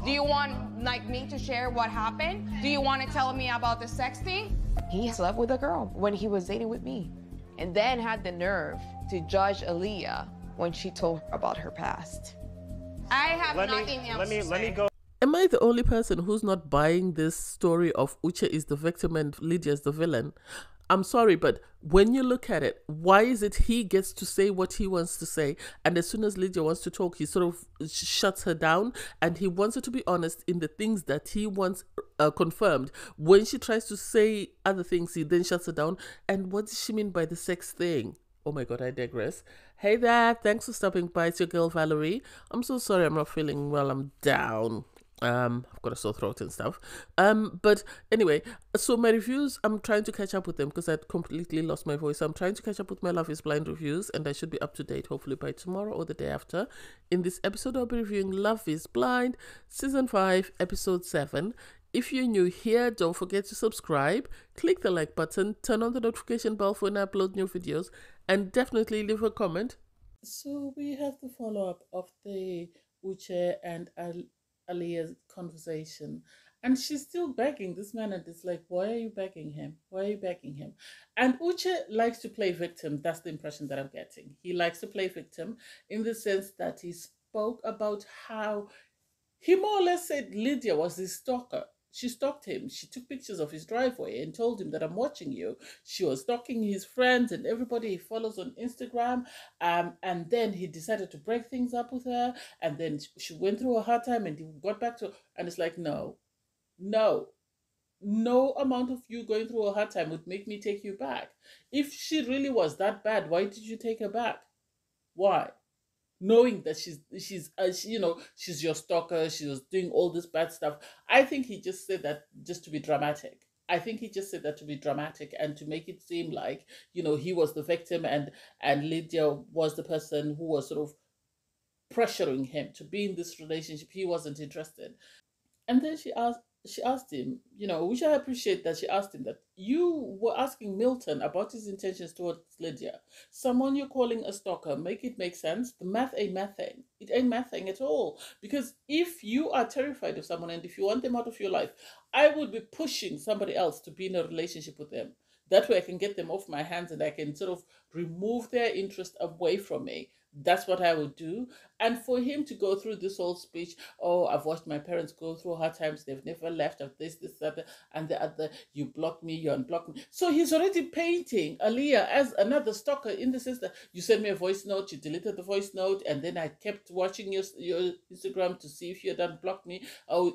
Do you want like me to share what happened? Do you want to tell me about the sexting? He slept with a girl when he was dating with me, and then had the nerve to judge Aaliyah when she told her about her past. I have nothing else to say. Let me go. Am I the only person who's not buying this story of Uche is the victim and Lydia is the villain? I'm sorry, but when you look at it, why is it he gets to say what he wants to say, and as soon as Lydia wants to talk, he sort of shuts her down, and he wants her to be honest in the things that he wants confirmed. When she tries to say other things, he then shuts her down. And what does she mean by the sex thing? Oh my god, I digress. Hey there, thanks for stopping by. It's your girl Valerie. I'm so sorry I'm not feeling well. I'm down. I've got a sore throat and stuff. But anyway, so my reviews, I'm trying to catch up with them because I'd completely lost my voice. I'm trying to catch up with my Love is Blind reviews, and I should be up to date hopefully by tomorrow or the day after. In this episode, I'll be reviewing Love is Blind, Season 5, Episode 7. If you're new here, don't forget to subscribe, click the like button, turn on the notification bell for when I upload new videos, and definitely leave a comment. So we have the follow-up of the Uche and Aaliyah's conversation, and she's still begging this man, and it's like, why are you begging him? Why are you begging him? And Uche likes to play victim. That's the impression that I'm getting. He likes to play victim in the sense that he spoke about how he more or less said Lydia was his stalker. She stalked him. She took pictures of his driveway and told him that I'm watching you. She was stalking his friends and everybody he follows on Instagram. And then he decided to break things up with her. And then she went through a hard time and he got back to her. And it's like, no, no amount of you going through a hard time would make me take you back. If she really was that bad, why did you take her back? Why? Knowing that she's your stalker, she was doing all this bad stuff. I think he just said that just to be dramatic. I think he just said that to be dramatic and to make it seem like, he was the victim and Lydia was the person who was sort of pressuring him to be in this relationship. He wasn't interested. And then she asked him, which I appreciate that she asked him that you were asking Milton about his intentions towards Lydia. Someone you're calling a stalker, make it make sense. The math ain't mathing. It ain't mathing at all. Because if you are terrified of someone and if you want them out of your life, I would be pushing somebody else to be in a relationship with them. That way I can get them off my hands and I can sort of remove their interest away from me. That's what I would do. And for him to go through this whole speech, oh, I've watched my parents go through hard times, they've never left of this, that, and the other, you blocked me, you unblocked me. So he's already painting Aaliyah as another stalker in the sense that you sent me a voice note, you deleted the voice note, and then I kept watching your Instagram to see if you had unblocked me. Oh,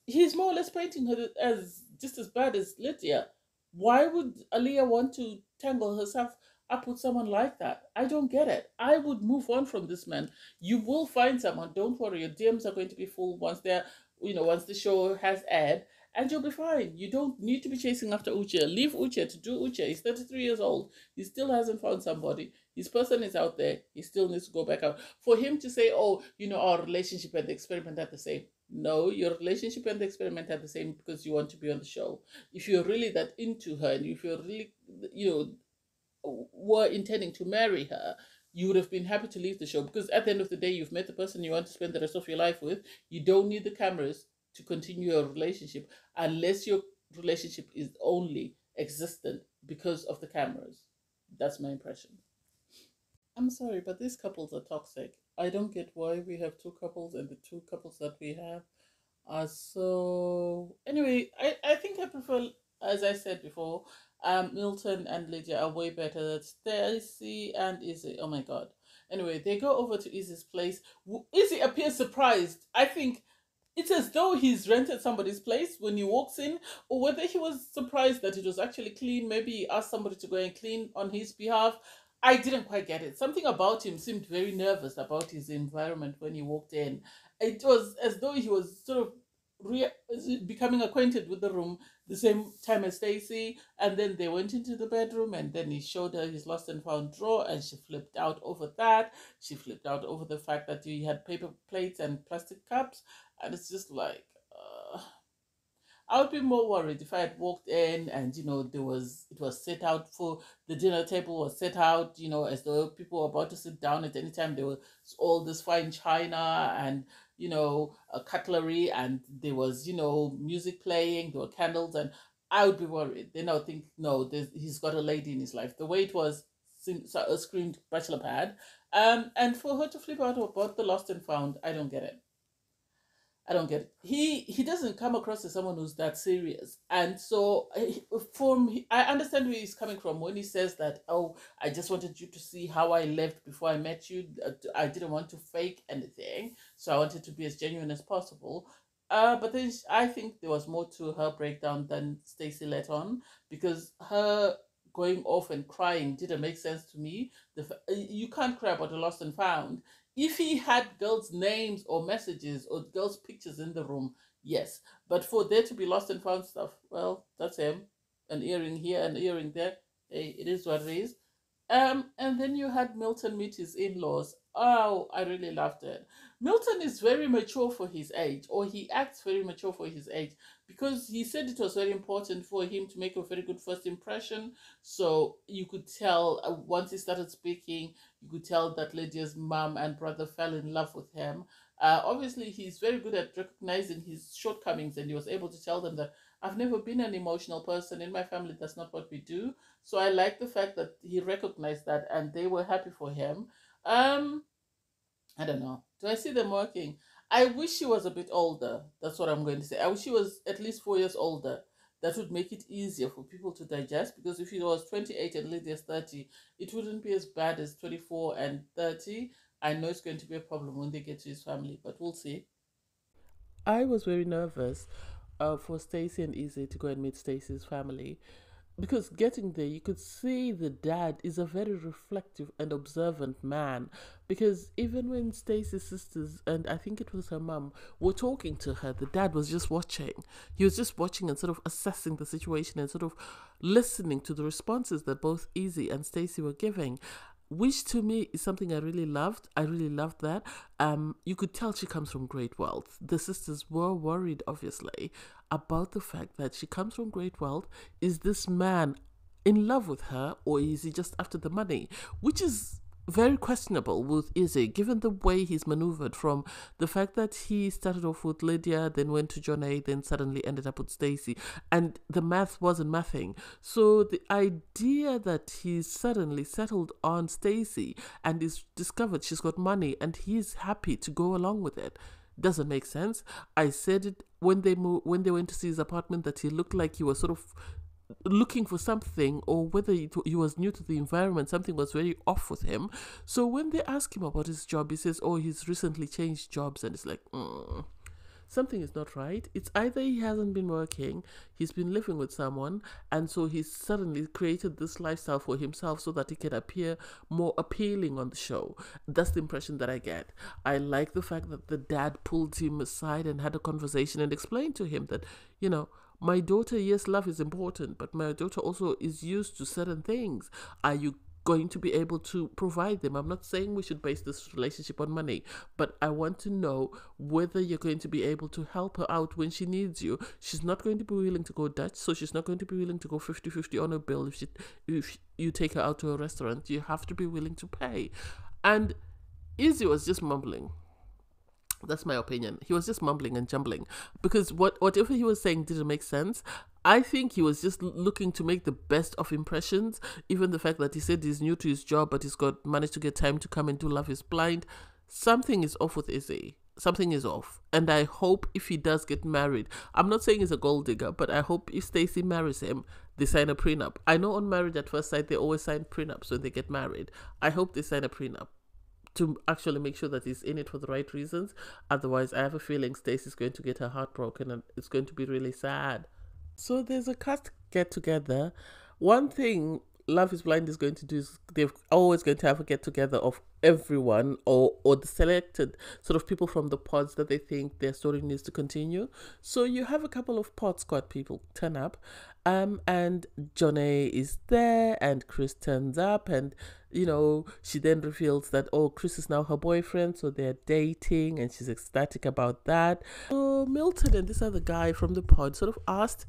he's more or less painting her as just as bad as Lydia. Why would Aaliyah want to tangle herself up with someone like that? I don't get it. I would move on from this man. You will find someone. Don't worry. Your DMs are going to be full once once the show has aired, and you'll be fine. You don't need to be chasing after Uche. Leave Uche to do Uche. He's 33 years old. He still hasn't found somebody. His person is out there. He still needs to go back out. For him to say, oh, our relationship and the experiment are the same. No, your relationship and the experiment are the same because you want to be on the show. If you're really that into her and if you're really, were intending to marry her, you would have been happy to leave the show because at the end of the day, you've met the person you want to spend the rest of your life with. You don't need the cameras to continue your relationship unless your relationship is only existent because of the cameras. That's my impression. I'm sorry, but these couples are toxic. I don't get why we have two couples and the two couples that we have are so... Anyway, I think I prefer, as I said before, Milton and Lydia are way better. Stacy and Izzy, oh my god. Anyway, they go over to Izzy's place. Izzy appears surprised. I think it's as though he's rented somebody's place when he walks in, or whether he was surprised that it was actually clean. Maybe he asked somebody to go and clean on his behalf. I didn't quite get it. Something about him seemed very nervous about his environment when he walked in. It was as though he was sort of becoming acquainted with the room the same time as Stacy, and then they went into the bedroom and then he showed her his lost and found drawer and she flipped out over that. She flipped out over the fact that he had paper plates and plastic cups, and it's just like I would be more worried if I had walked in and it was set out for the dinner table was set out, as though people were about to sit down at any time. There was all this fine china and cutlery, and there was, music playing, there were candles, and I would be worried. Then I would think, no, he's got a lady in his life. The way it was, screamed bachelor pad. And for her to flip out about the lost and found, I don't get it. I don't get it. He doesn't come across as someone who's that serious, and so I understand where he's coming from when he says that. Oh, I just wanted you to see how I lived before I met you. I didn't want to fake anything, so I wanted to be as genuine as possible. But then I think there was more to her breakdown than Stacey let on, because her going off and crying didn't make sense to me. You can't cry about a lost and found. If he had girls' names or messages or girls' pictures in the room, yes. But for there to be lost and found stuff, well, that's him. An earring here, an earring there. Hey, it is what it is. And then you had Milton meet his in-laws. Oh, I really loved it. Milton is very mature for his age, or he acts very mature for his age, because he said it was very important for him to make a very good first impression. So you could tell, once he started speaking, you could tell that Lydia's mom and brother fell in love with him. Obviously, he's very good at recognizing his shortcomings, and he was able to tell them that I've never been an emotional person. In my family, that's not what we do. So I like the fact that he recognized that, and they were happy for him. Um, I don't know. Do I see them working? I wish she was a bit older. That's what I'm going to say. I wish she was at least 4 years older. That would make it easier for people to digest, because if he was 28 and Lydia's 30, it wouldn't be as bad as 24 and 30. I know it's going to be a problem when they get to his family, but we'll see. I was very nervous for Stacey and Izzy to go and meet Stacey's family, because getting there, you could see the dad is a very reflective and observant man. Because even when Stacey's sisters, and I think it was her mum, were talking to her, the dad was just watching. He was just watching and sort of assessing the situation and sort of listening to the responses that both Izzy and Stacey were giving, which to me is something I really loved. I really loved that. You could tell she comes from great wealth. The sisters were worried, obviously, about the fact that she comes from great wealth. Is this man in love with her, or is he just after the money? Which is very questionable with Izzy, given the way he's maneuvered, from the fact that he started off with Lydia, then went to John A, then suddenly ended up with Stacey, and the math wasn't mathing. So the idea that he's suddenly settled on Stacey and is discovered she's got money and he's happy to go along with it doesn't make sense. I said it when they went to see his apartment, that he looked like he was sort of looking for something, or whether he was new to the environment, something was very off with him. So when they ask him about his job, he says, oh, he's recently changed jobs, and it's like, something is not right. It's either he hasn't been working, he's been living with someone, and so he's suddenly created this lifestyle for himself so that he can appear more appealing on the show. That's the impression that I get. I like the fact that the dad pulled him aside and had a conversation and explained to him that, my daughter, yes, love is important, but my daughter also is used to certain things. Are you going to be able to provide them? I'm not saying we should base this relationship on money, but I want to know whether you're going to be able to help her out when she needs you. She's not going to be willing to go Dutch, so she's not going to be willing to go 50-50 on a bill. If you take her out to a restaurant, you have to be willing to pay. And Izzy was just mumbling. That's my opinion. He was just mumbling and jumbling, because whatever he was saying didn't make sense. I think he was just looking to make the best of impressions. Even the fact that he said he's new to his job, but he's got managed to get time to come and do Love is Blind. Something is off with Izzy. Something is off. And I hope if he does get married, I'm not saying he's a gold digger, but I hope if Stacey marries him, they sign a prenup. I know on Married at First Sight, they always sign prenups when they get married. I hope they sign a prenup to actually make sure that he's in it for the right reasons. Otherwise, I have a feeling Stacey's going to get her heart broken, and it's going to be really sad. So there's a cast get together. One thing Love is Blind is going to do is they're always going to have a get together of everyone, or the selected sort of people from the pods that they think their story needs to continue. So you have a couple of pod squad people turn up, and John A is there, and Chris turns up, and she then reveals that, oh, Chris is now her boyfriend, so they're dating, and she's ecstatic about that. So Milton and this other guy from the pod sort of asked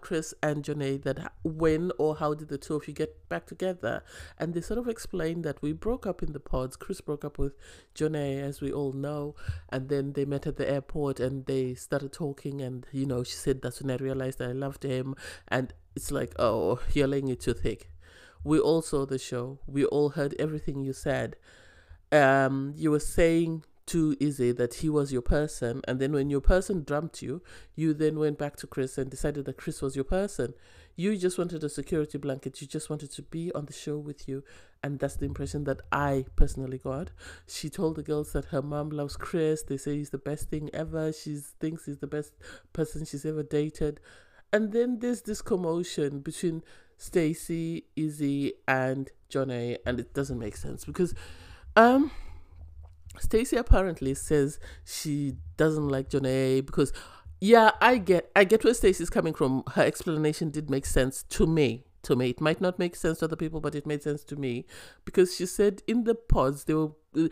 Chris and Janae that when or how did the two of you get back together, and they sort of explained that we broke up in the pods. Chris broke up with Janae, as we all know, and then they met at the airport and they started talking, and she said that's when I realized that I loved him, and it's like, oh, you're laying it too thick. We all saw the show. We all heard everything you said. You were saying to Izzy that he was your person, and then when your person dumped you, you then went back to Chris and decided that Chris was your person. You just wanted a security blanket. You just wanted to be on the show with you, and that's the impression that I personally got. She told the girls that her mom loves Chris. They say he's the best thing ever. She thinks he's the best person she's ever dated. And then there's this commotion between Stacey, Izzy, and Johnny, and it doesn't make sense because Stacey apparently says she doesn't like Johnny because, yeah, I get where Stacey's coming from. Her explanation did make sense to me. It might not make sense to other people, but it made sense to me because she said in the pods they were, in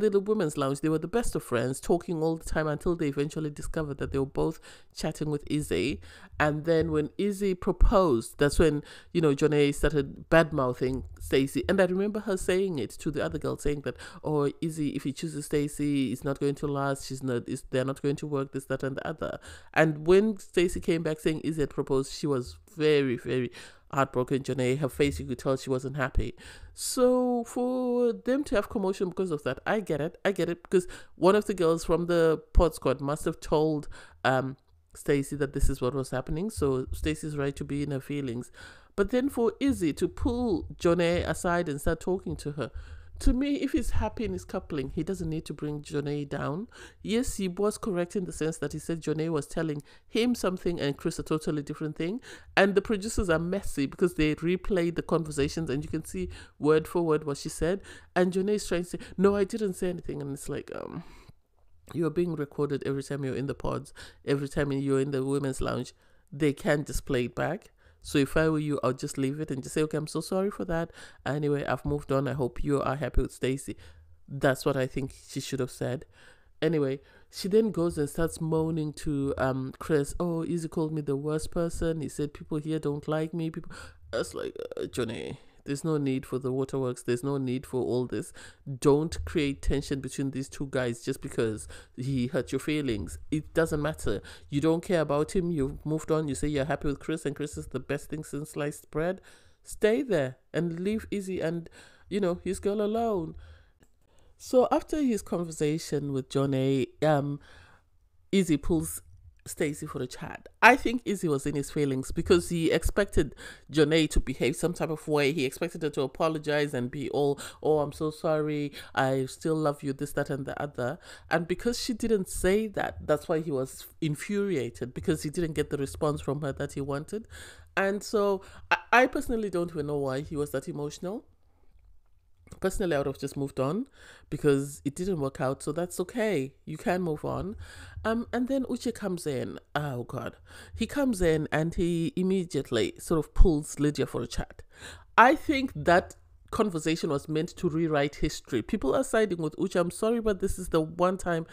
the women's lounge, they were the best of friends, talking all the time until they eventually discovered that they were both chatting with Izzy. And then when Izzy proposed, that's when, Johnny started bad-mouthing Stacey. And I remember her saying it to the other girl, saying that, oh, Izzy, if he chooses Stacey, it's not going to last. They're not going to work, this, that, and the other. And when Stacey came back saying Izzy had proposed, she was very, very heartbroken. Janae, her face, you could tell she wasn't happy. So for them to have commotion because of that, I get it because one of the girls from the pod squad must have told Stacey that this is what was happening. So Stacey's right to be in her feelings. But then for Izzy to pull Janae aside and start talking to her, to me, if he's happy in his coupling, he doesn't need to bring Johnny down. Yes, he was correct in the sense that he said Johnny was telling him something and Chris a totally different thing. And the producers are messy because they replayed the conversations and you can see word for word what she said. And Johnny is trying to say, no, I didn't say anything. And it's like, you're being recorded every time you're in the pods, every time you're in the women's lounge. They can't just play it back. So if I were you, I'll just leave it and just say, okay, I'm so sorry for that. Anyway, I've moved on. I hope you are happy with Stacey. That's what I think she should have said. Anyway, she then goes and starts moaning to Chris. Oh, Izzy called me the worst person. He said people here don't like me. I was like, Johnny, there's no need for the waterworks. There's no need for all this. Don't create tension between these two guys just because he hurt your feelings. It doesn't matter. You don't care about him. You've moved on. You say you're happy with Chris and Chris is the best thing since sliced bread. Stay there and leave Izzy and, his girl alone. So after his conversation with Johnny, Izzy pulls Stacey for a chat. I think Izzy was in his feelings because he expected Johnny to behave some type of way. He expected her to apologize and be all, oh, I'm so sorry, I still love you, this, that, and the other. And because she didn't say that, that's why he was infuriated, because he didn't get the response from her that he wanted. And so I personally don't even know why he was that emotional. Personally, I would have just moved on because it didn't work out. So that's okay. You can move on. And then Uche comes in. Oh, God. He comes in and he immediately sort of pulls Lydia for a chat. I think that conversation was meant to rewrite history. People are siding with Uche. I'm sorry, but this is the one time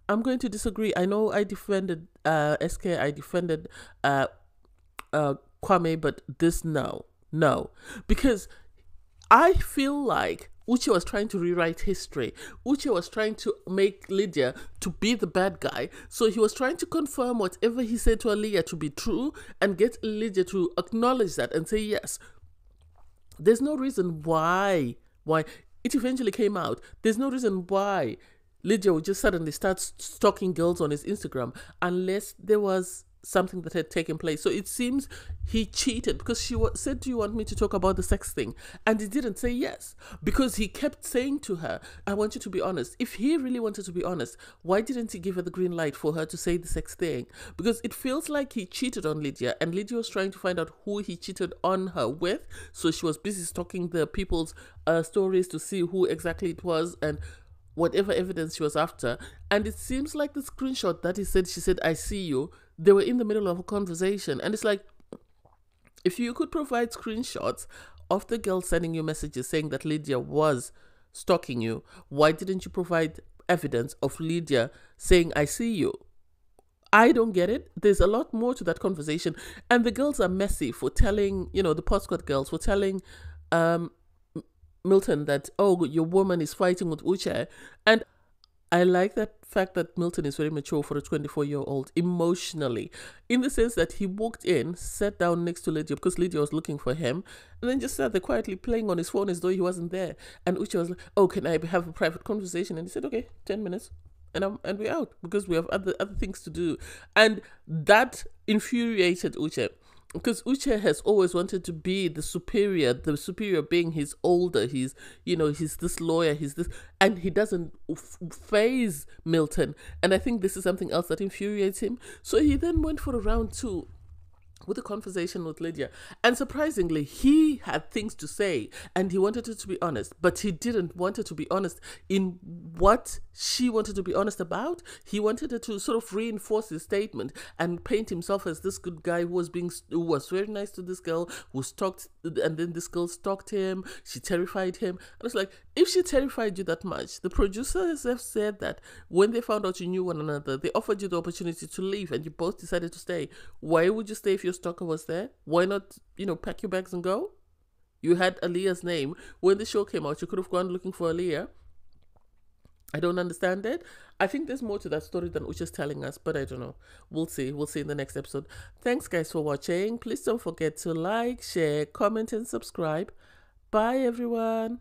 I'm going to disagree. I know I defended SK. I defended Kwame, but this, no. Because I feel like Uche was trying to rewrite history. Uche was trying to make Lydia to be the bad guy. So he was trying to confirm whatever he said to Lydia to be true and get Lydia to acknowledge that and say yes. There's no reason why it eventually came out. There's no reason why Lydia would just suddenly start stalking girls on his Instagram unless there was something that had taken place. So it seems he cheated because she said, do you want me to talk about the sex thing? And he didn't say yes because he kept saying to her, I want you to be honest. If he really wanted to be honest, why didn't he give her the green light for her to say the sex thing? Because it feels like he cheated on Lydia and Lydia was trying to find out who he cheated on her with. So she was busy stalking the people's stories to see who exactly it was and whatever evidence she was after. And it seems like the screenshot that she said, I see you, they were in the middle of a conversation. And it's like, if you could provide screenshots of the girl sending you messages saying that Lydia was stalking you, why didn't you provide evidence of Lydia saying, I see you? I don't get it. There's a lot more to that conversation. And the girls are messy for telling, the postcard girls, for telling Milton that, oh, your woman is fighting with Uche. And I like that fact that Milton is very mature for a 24-year-old emotionally, in the sense that he walked in, sat down next to Lydia because Lydia was looking for him, and then just sat there quietly playing on his phone as though he wasn't there. And Uche was like, oh, can I have a private conversation? And he said, okay, 10 minutes. And we're out because we have other things to do. And that infuriated Uche. Because Uche has always wanted to be the superior being he's older, he's this lawyer, he's this, and he doesn't phase Milton. And I think this is something else that infuriates him. So he then went for a round two with a conversation with Lydia. And surprisingly, he had things to say and he wanted her to be honest, but he didn't want her to be honest in what she wanted to be honest about. He wanted her to sort of reinforce his statement and paint himself as this good guy who was very nice to this girl, who stalked, and then this girl stalked him. She terrified him. I was like, if she terrified you that much, the producers have said that when they found out you knew one another, they offered you the opportunity to leave and you both decided to stay. Why would you stay if your stalker was there? Why not, pack your bags and go? You had Aaliyah's name. When the show came out, you could have gone looking for Aaliyah. I don't understand it. I think there's more to that story than Uche's telling us, but I don't know. We'll see. We'll see in the next episode. Thanks, guys, for watching. Please don't forget to like, share, comment, and subscribe. Bye, everyone.